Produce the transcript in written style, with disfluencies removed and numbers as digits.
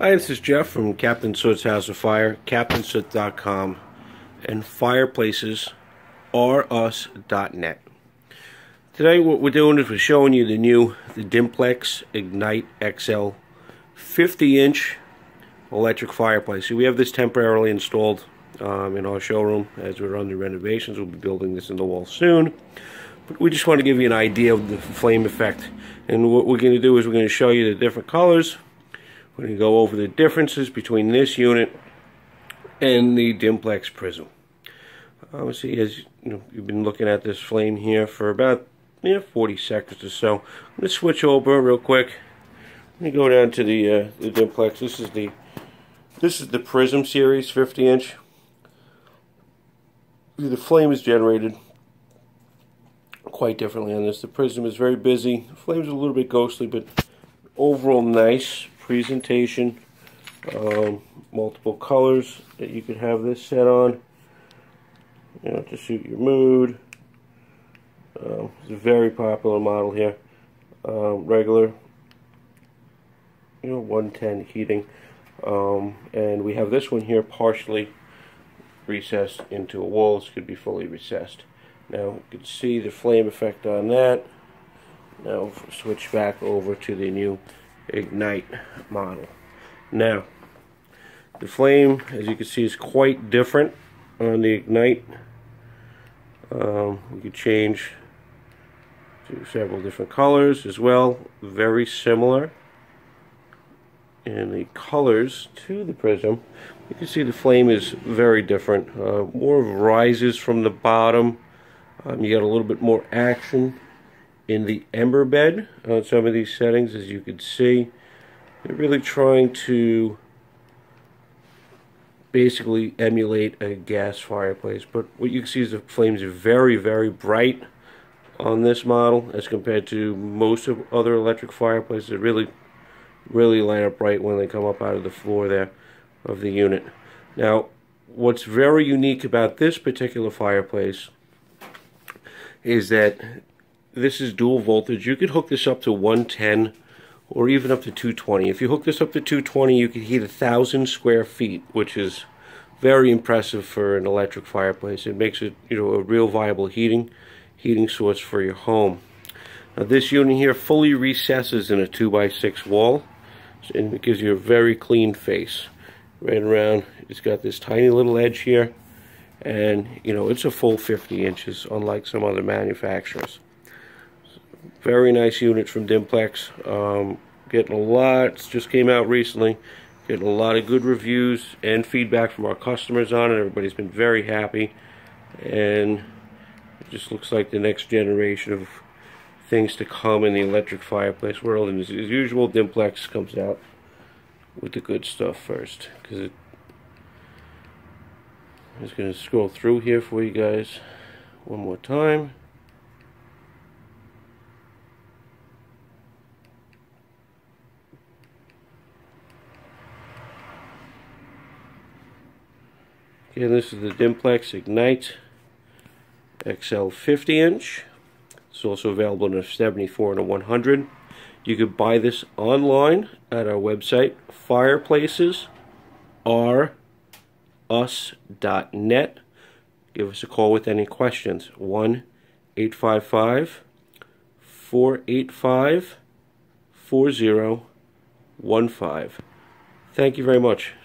Hi, this is Jeff from Captain Soot's House of Fire, CaptainSoot.com, and Fireplaces RUs.net. Today what we're doing is we're showing you the Dimplex Ignite XL 50-inch electric fireplace. So we have this temporarily installed in our showroom as we're under renovations. We'll be building this in the wall soon. But we just want to give you an idea of the flame effect. And what we're going to do is we're going to show you the different colors. We're going to go over the differences between this unit and the Dimplex prism. Obviously, as you know, you've been looking at this flame here for about 40 seconds or so. I'm going to switch over real quick. Let me go down to the Dimplex. This is the Prism series 50-inch. The flame is generated quite differently on this. The Prism is very busy. The flame's a little bit ghostly, but overall nice presentation. Multiple colors that you could have this set on, to suit your mood. It's a very popular model here. Regular, 110 heating, and we have this one here partially recessed into a wall. This could be fully recessed. Now you can see the flame effect on that. Now switch back over to the new Ignite model. Now the flame, as you can see, is quite different on the Ignite. We could change to several different colors as well, very similar in the colors to the Prism. You can see the flame is very different, more of rises from the bottom. You got a little bit more action in the ember bed on some of these settings. As you can see, they're really trying to basically emulate a gas fireplace, but what you can see is the flames are very, very bright on this model as compared to most of other electric fireplaces. They really light up bright when they come up out of the floor there of the unit. Now what's very unique about this particular fireplace is that this is dual voltage. You could hook this up to 110 or even up to 220. If you hook this up to 220, you could heat 1,000 square feet, which is very impressive for an electric fireplace. It makes it, a real viable heating source for your home. Now this unit here fully recesses in a 2x6 wall, and it gives you a very clean face right around. It's got this tiny little edge here, and it's a full 50 inches, unlike some other manufacturers. Very nice unit from Dimplex. Getting a lot, just came out recently, getting a lot of good reviews and feedback from our customers on it. Everybody's been very happy, and it just looks like the next generation of things to come in the electric fireplace world. And as usual, Dimplex comes out with the good stuff first, because I'm just going to scroll through here for you guys one more time. Again, this is the Dimplex Ignite XL 50-inch. It's also available in a 74 and a 100. You could buy this online at our website, FireplacesRUs.net. Give us a call with any questions. 1-855-485-4015. Thank you very much.